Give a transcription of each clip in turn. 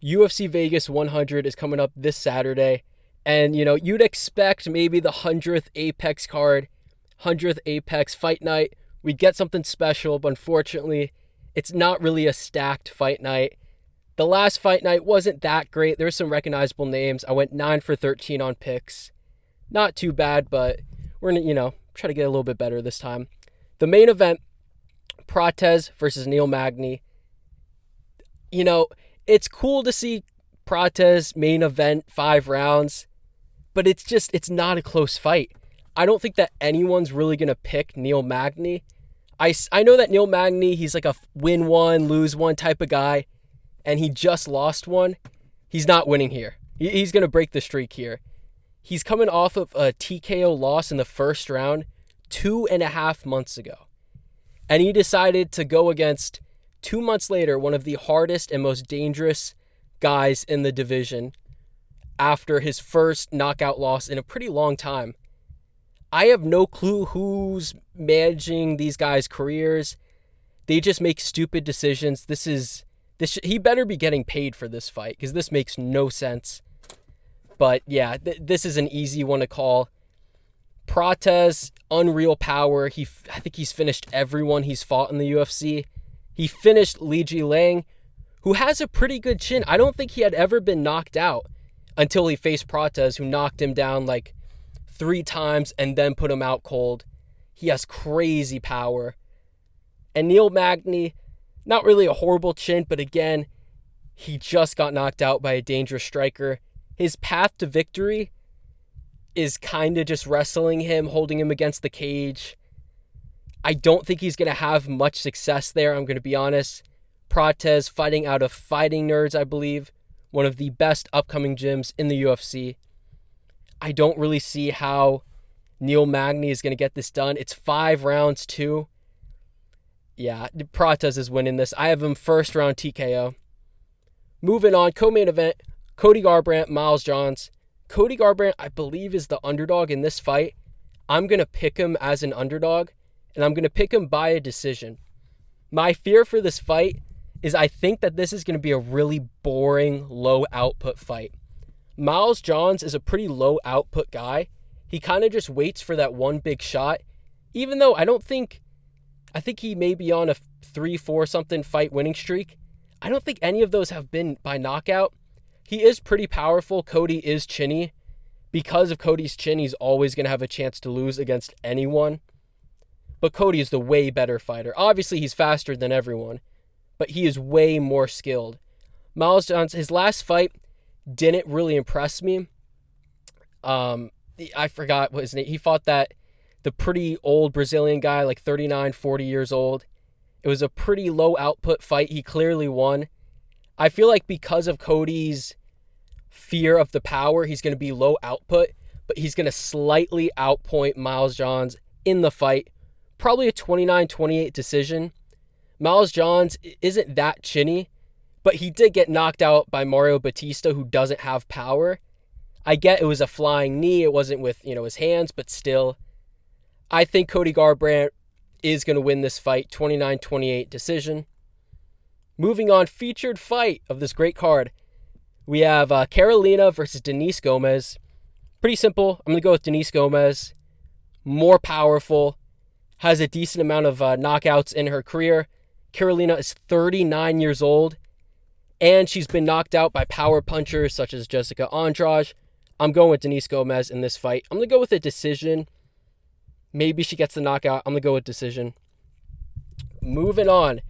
UFC Vegas 100 is coming up this Saturday. And, you'd expect maybe the 100th Apex card, 100th Apex fight night. We'd get something special, but unfortunately, it's not really a stacked fight night. The last fight night wasn't that great. There's some recognizable names. I went 9 for 13 on picks. Not too bad, but we're going to, try to get a little bit better this time. The main event, Prates versus Neil Magny. It's cool to see Prates main event 5 rounds, but it's not a close fight. I don't think that anyone's really going to pick Neil Magny. I know that Neil Magny, he's like a win one, lose one type of guy, and he just lost one. He's not winning here. He's going to break the streak here. He's coming off of a TKO loss in the first round 2.5 months ago. And he decided to go against, 2 months later, one of the hardest and most dangerous guys in the division after his first knockout loss in a pretty long time. I have no clue who's managing these guys' careers. They just make stupid decisions. He better be getting paid for this fight because this makes no sense. But yeah, this is an easy one to call. Prates, unreal power. I think he's finished everyone he's fought in the UFC. He finished Li Jilang, who has a pretty good chin. I don't think he had ever been knocked out until he faced Prates, who knocked him down like 3 times and then put him out cold. He has crazy power. And Neil Magny, not really a horrible chin, but again, he just got knocked out by a dangerous striker. His path to victory is kind of just wrestling him, holding him against the cage. I don't think he's going to have much success there, I'm going to be honest. Prates fighting out of Fighting Nerds, I believe. One of the best upcoming gyms in the UFC. I don't really see how Neil Magny is going to get this done. It's 5 rounds too. Yeah, Prates is winning this. I have him first round TKO. Moving on, co-main event, Cody GarBrandt, Miles Johns. Cody GarBrandt, I believe, is the underdog in this fight. I'm going to pick him as an underdog, and I'm going to pick him by a decision. My fear for this fight is I think that this is going to be a really boring, low-output fight. Miles Johns is a pretty low-output guy. He kind of just waits for that one big shot, even though I think he may be on a 3-4 something fight winning streak. I don't think any of those have been by knockout. He is pretty powerful. Cody is chinny. Because of Cody's chin, he's always going to have a chance to lose against anyone. But Cody is the way better fighter. Obviously, he's faster than everyone, but he is way more skilled. Miles Johns, his last fight didn't really impress me. I forgot what his name. He fought the pretty old Brazilian guy, like 39, 40 years old. It was a pretty low output fight. He clearly won. I feel like because of Cody's fear of the power, he's going to be low output, but he's going to slightly outpoint Miles Johns in the fight. Probably a 29-28 decision. Miles Johns isn't that chinny, but he did get knocked out by Mario Batista, who doesn't have power. I get it was a flying knee. It wasn't with, his hands, but still. I think Cody GarBrandt is going to win this fight, 29-28 decision. Moving on, featured fight of this great card. We have Karolina versus Denise Gomes. Pretty simple. I'm going to go with Denise Gomes. More powerful. Has a decent amount of knockouts in her career. Karolina is 39 years old. And she's been knocked out by power punchers such as Jessica Andrade. I'm going with Denise Gomes in this fight. I'm going to go with a decision. Maybe she gets the knockout. I'm going to go with decision. Moving on.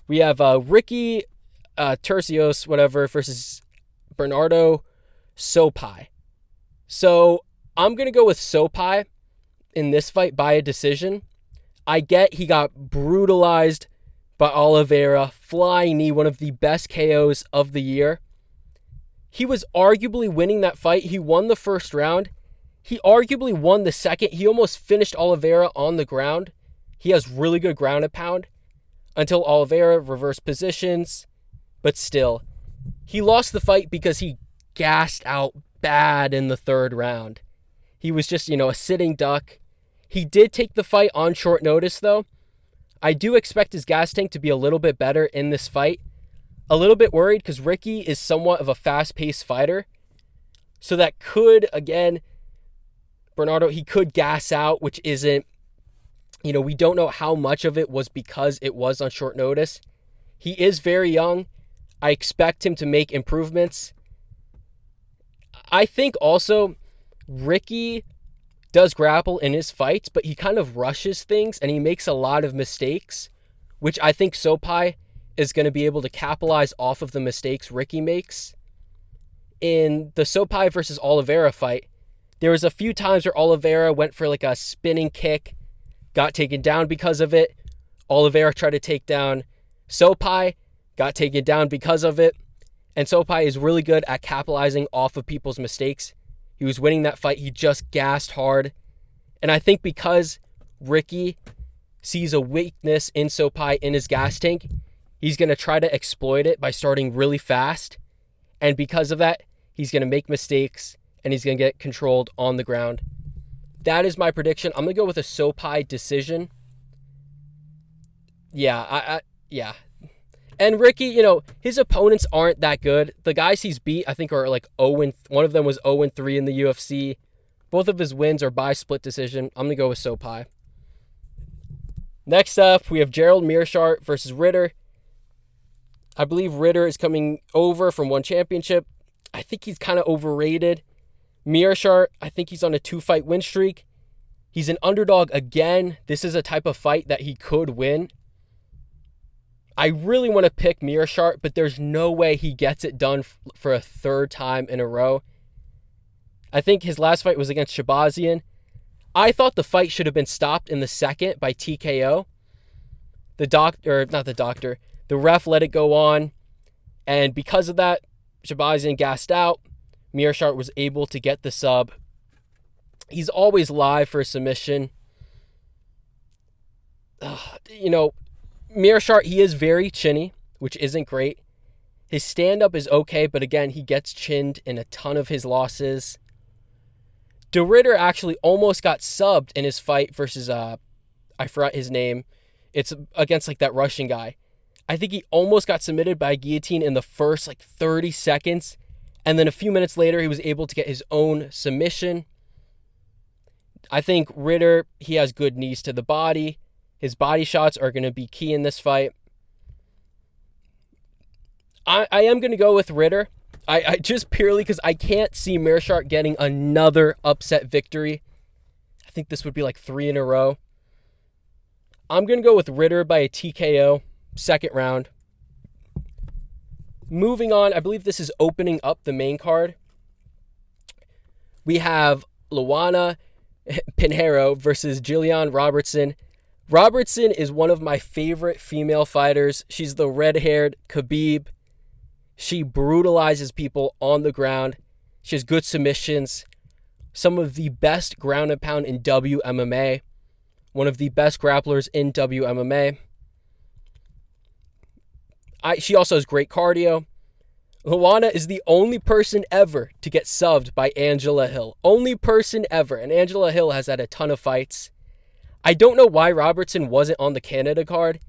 We have Ricky Turcios, versus Benardo Sopaj. So I'm going to go with Sopaj in this fight by a decision. I get he got brutalized by Oliveira. Flying knee, one of the best KOs of the year. He was arguably winning that fight. He won the first round. He arguably won the second. He almost finished Oliveira on the ground. He has really good ground and pound until Oliveira reversed positions. But still, he lost the fight because he gassed out bad in the third round. He was just, a sitting duck. He did take the fight on short notice, though. I do expect his gas tank to be a little bit better in this fight. a little bit worried because Ricky is somewhat of a fast-paced fighter. So that could, again, Benardo, he could gas out, which isn't, we don't know how much of it was because it was on short notice. He is very young. I expect him to make improvements. I think also Ricky does grapple in his fights, but he kind of rushes things and he makes a lot of mistakes, which I think Sopaj is going to be able to capitalize off of the mistakes Ricky makes. In the Sopaj versus Oliveira fight, there was a few times where Oliveira went for like a spinning kick, got taken down because of it. Oliveira tried to take down Sopaj, got taken down because of it. And Sopaj is really good at capitalizing off of people's mistakes. He was winning that fight. He just gassed hard. And I think because Ricky sees a weakness in Sopaj in his gas tank, he's going to try to exploit it by starting really fast. And because of that, he's going to make mistakes and he's going to get controlled on the ground. That is my prediction. I'm going to go with a Sopaj decision. Yeah. And Ricky, his opponents aren't that good. The guys he's beat, I think, are like 0-, one of them was 0-3 in the UFC. Both of his wins are by split decision. I'm going to go with Sopaj. Next up, we have Gerald Meershaert versus Ritter. I believe Ritter is coming over from one championship. I think he's kind of overrated. Meershaert, I think he's on a 2-fight win streak. He's an underdog again. This is a type of fight that he could win. I really want to pick Meershaert, but there's no way he gets it done for a third time in a row. I think his last fight was against Shabazian. I thought the fight should have been stopped in the second by TKO. The ref let it go on. And because of that, Shabazian gassed out. Meershaert was able to get the sub. He's always live for a submission. Meershaert, he is very chinny, which isn't great. His stand-up is okay, but again, he gets chinned in a ton of his losses. De Ridder actually almost got subbed in his fight versus, I forgot his name. It's against like that Russian guy. I think he almost got submitted by a guillotine in the first 30 seconds. And then a few minutes later, he was able to get his own submission. I think Ritter, he has good knees to the body. His body shots are going to be key in this fight. I am going to go with Ritter. I just purely because I can't see Meershaert getting another upset victory. I think this would be 3 in a row. I'm going to go with Ritter by a TKO, second round. Moving on, I believe this is opening up the main card. We have Luana Pinheiro versus Gillian Robertson. Robertson is one of my favorite female fighters. She's the red-haired Khabib. She brutalizes people on the ground. She has good submissions. Some of the best ground and pound in WMMA. One of the best grapplers in WMMA. She also has great cardio. Luana is the only person ever to get subbed by Angela Hill. Only person ever. And Angela Hill has had a ton of fights. I don't know why Robertson wasn't on the Canada card.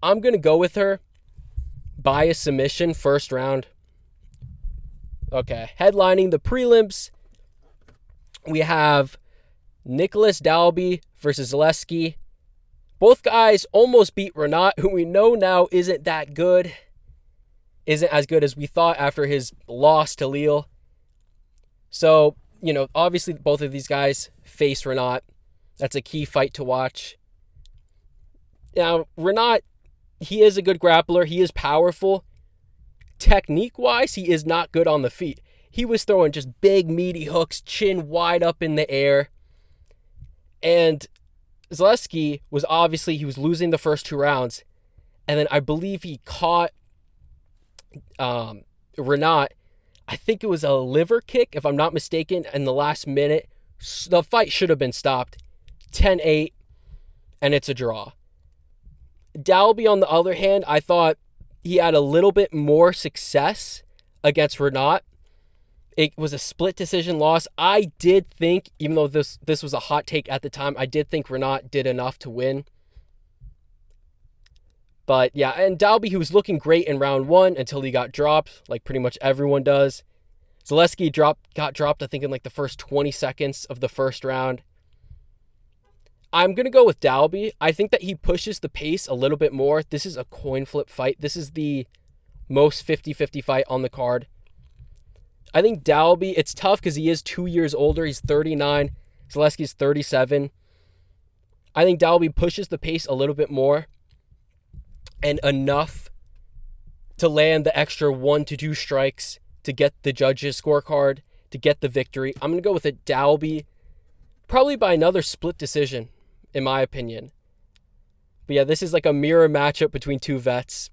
I'm going to go with her by a submission first round. Okay. Headlining the prelims, we have Nicolas Dalby versus Zaleski. Both guys almost beat Renat, who we know now isn't that good. Isn't as good as we thought after his loss to Lille. So, obviously both of these guys face Renat. That's a key fight to watch. Now, Renat, he is a good grappler. He is powerful. Technique-wise, he is not good on the feet. He was throwing just big, meaty hooks, chin wide up in the air. And Zaleski was he was losing the first 2 rounds. And then I believe he caught Renat. I think it was a liver kick, if I'm not mistaken, in the last minute. The fight should have been stopped. 10-8, and it's a draw. Dalby, on the other hand, I thought he had a little bit more success against Renat. It was a split decision loss. I did think, even though this was a hot take at the time, I did think Renat did enough to win. But yeah, and Dalby, he was looking great in round 1 until he got dropped, like pretty much everyone does. Zaleski got dropped, I think, in like the first 20 seconds of the first round. I'm going to go with Dalby. I think that he pushes the pace a little bit more. This is a coin flip fight. This is the most 50-50 fight on the card. I think Dalby, it's tough because he is 2 years older. He's 39. Zaleski's 37. I think Dalby pushes the pace a little bit more and enough to land the extra 1 to 2 strikes to get the judges' scorecard, to get the victory. I'm going to go with a Dalby, probably by another split decision, in my opinion. But yeah, this is like a mirror matchup between two vets.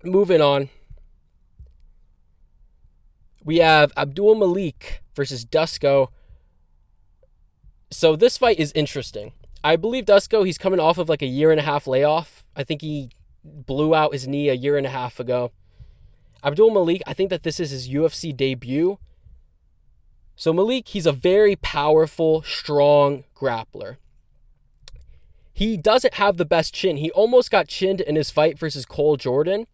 Moving on. We have Abdul Malik versus Dusko. So this fight is interesting. I believe Dusko, he's coming off of like a 1.5 year layoff. I think he blew out his knee a 1.5 years ago. Abdul Malik, I think that this is his UFC debut. So Malik, he's a very powerful, strong grappler. He doesn't have the best chin. He almost got chinned in his fight versus Cole Jordan.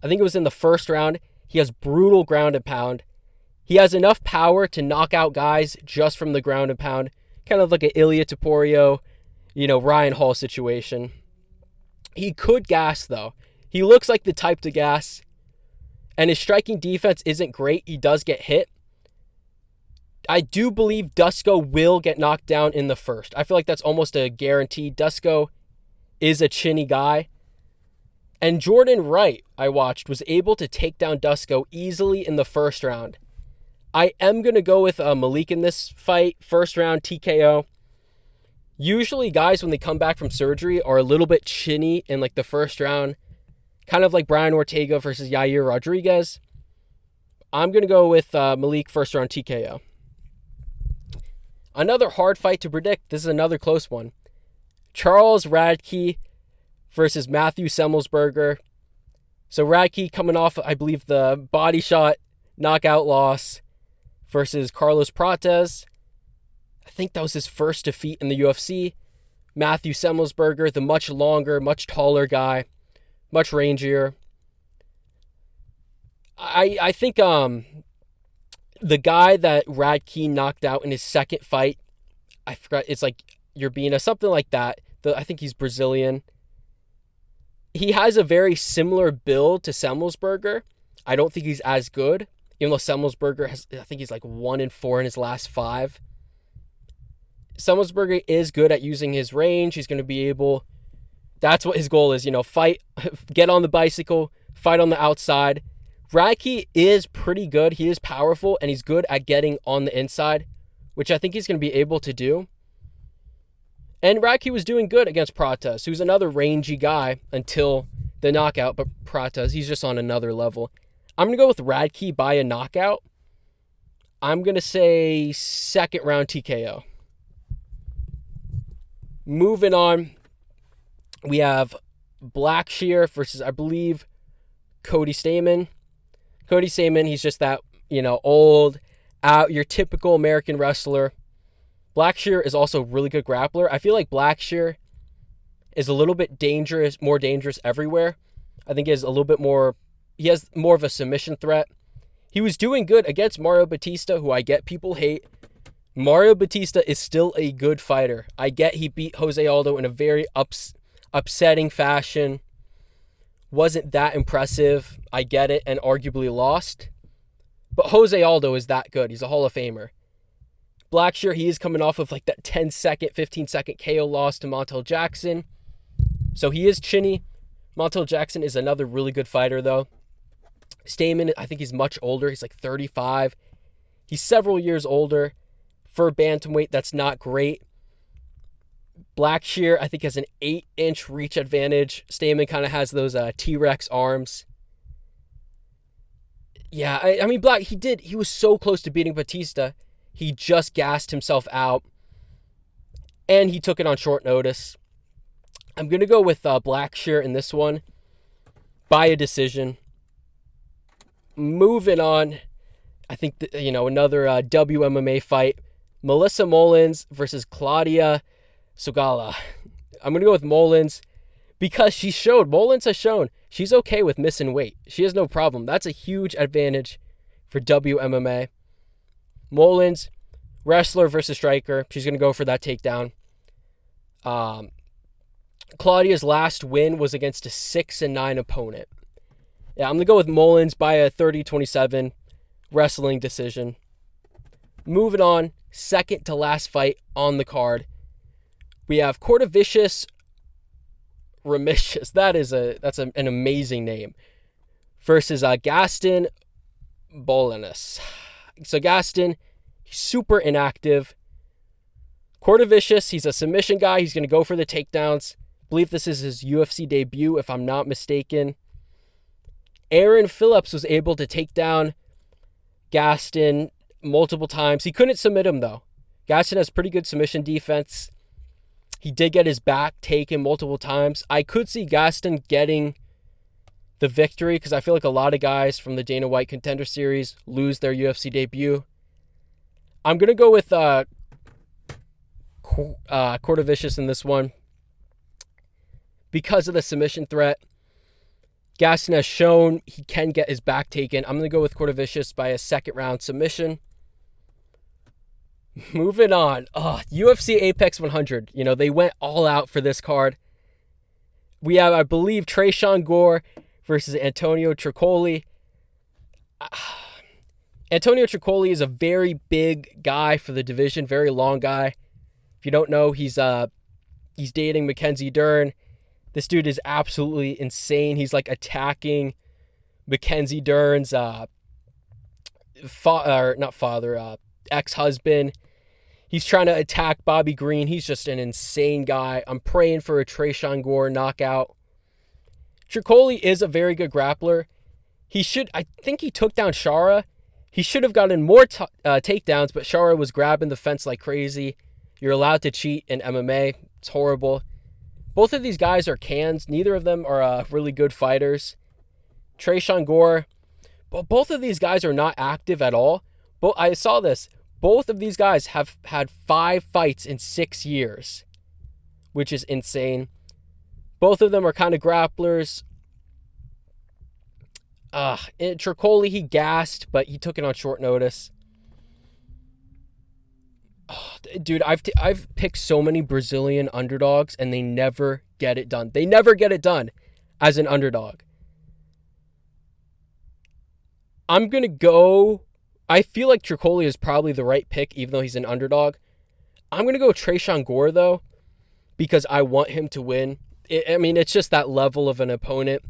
I think it was in the first round. He has brutal ground and pound. He has enough power to knock out guys just from the ground and pound. Kind of like an Ilya Topuria, Ryan Hall situation. He could gas, though. He looks like the type to gas. And his striking defense isn't great. He does get hit. I do believe Dusko will get knocked down in the first. I feel like that's almost a guarantee. Dusko is a chinny guy. And Jordan Wright, I watched, was able to take down Dusko easily in the first round. I am going to go with Malik in this fight. First round TKO. Usually guys, when they come back from surgery, are a little bit chinny in like the first round. Kind of like Brian Ortega versus Yair Rodriguez. I'm going to go with Malik first round TKO. Another hard fight to predict. This is another close one. Charles Radtke versus Matthew Semelsberger. So Radtke coming off, I believe, the body shot knockout loss versus Carlos Prates. I think that was his first defeat in the UFC. Matthew Semelsberger, the much longer, much taller guy, much rangier. I think the guy that Radtke knocked out in his second fight, I forgot, it's like Urbina, something like that. I think he's Brazilian. He has a very similar build to Semelsberger. I don't think he's as good, even though Semelsberger I think he's like 1-4 in his last 5. Semelsberger is good at using his range. He's going to be able, that's what his goal is, fight, get on the bicycle, fight on the outside. Radtke is pretty good. He is powerful, and he's good at getting on the inside, which I think he's going to be able to do. And Radtke was doing good against Prates, who's another rangy guy until the knockout, but Prates, he's just on another level. I'm going to go with Radtke by a knockout. I'm going to say second round TKO. Moving on, we have Blackshear versus, I believe, Cody Stamann. Cody Stamann, he's just that, old, out, your typical American wrestler. Blackshear is also a really good grappler. I feel like Blackshear is a little bit more dangerous everywhere. I think he has more of a submission threat. He was doing good against Mario Batista, who I get people hate. Mario Batista is still a good fighter. I get he beat Jose Aldo in a very upsetting fashion. Wasn't that impressive. I get it, and arguably lost. But Jose Aldo is that good. He's a Hall of Famer. Blackshear, he is coming off of like that 10-second, 15-second KO loss to Montel Jackson. So he is chinny. Montel Jackson is another really good fighter, though. Stamann, I think he's much older. He's like 35. He's several years older. For bantamweight, that's not great. Blackshear, I think, has an 8-inch reach advantage. Stamann kind of has those T-Rex arms. Yeah, I mean, he was so close to beating Batista. He just gassed himself out. And he took it on short notice. I'm going to go with Blackshear in this one by a decision. Moving on, I think, another WMMA fight. Melissa Mullins versus Claudia Sogala. I'm going to go with Mullins Because Mullins has shown she's okay with missing weight. She has no problem. That's a huge advantage for WMMA. Mullins, wrestler versus striker. She's going to go for that takedown. Claudia's last win was against a 6-9 opponent. Yeah, I'm going to go with Mullins by a 30-27 wrestling decision. Moving on, second to last fight on the card. We have Kowalkiewicz Remisius. That's an amazing name. Versus Gaston Bolanis. So Gaston, he's super inactive. Kowalkiewicz, he's a submission guy. He's going to go for the takedowns. I believe this is his UFC debut, if I'm not mistaken. Aaron Phillips was able to take down Gaston multiple times. He couldn't submit him, though. Gaston has pretty good submission defense. He did get his back taken multiple times. I could see Gaston getting the victory because I feel like a lot of guys from the Dana White Contender Series lose their UFC debut. I'm going to go with Kowalkiewicz in this one because of the submission threat. Gaston has shown he can get his back taken. I'm going to go with Kowalkiewicz by a second round submission. Moving on. UFC Apex 100. They went all out for this card. We have, I believe, Tresean Gore versus Antonio Tricoli. Antonio Tricoli is a very big guy for the division, very long guy. If you don't know, he's dating Mackenzie Dern. This dude is absolutely insane. He's like attacking Mackenzie Dern's ex-husband. He's trying to attack Bobby Green. He's just an insane guy. I'm praying for a Tresean Gore knockout. Tricoli is a very good grappler. I think he took down Shara. He should have gotten more takedowns, but Shara was grabbing the fence like crazy. You're allowed to cheat in MMA. It's horrible. Both of these guys are cans. Neither of them are really good fighters. Tresean Gore, but both of these guys are not active at all. I saw this. Both of these guys have had 5 fights in 6 years, which is insane. Both of them are kind of grapplers. Tricoli, he gassed, but he took it on short notice. Dude, I've picked so many Brazilian underdogs, and they never get it done. They never get it done as an underdog. I'm going to go... I feel like Tricoli is probably the right pick, even though he's an underdog. I'm going to go Tresean Gore, though, because I want him to win. It's just that level of an opponent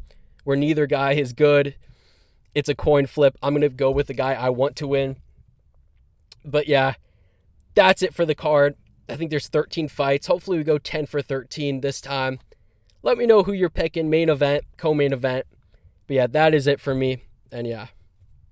where neither guy is good. It's a coin flip. I'm going to go with the guy I want to win. But yeah, that's it for the card. I think there's 13 fights. Hopefully we go 10 for 13 this time. Let me know who you're picking, main event, co-main event. But yeah, that is it for me. And yeah.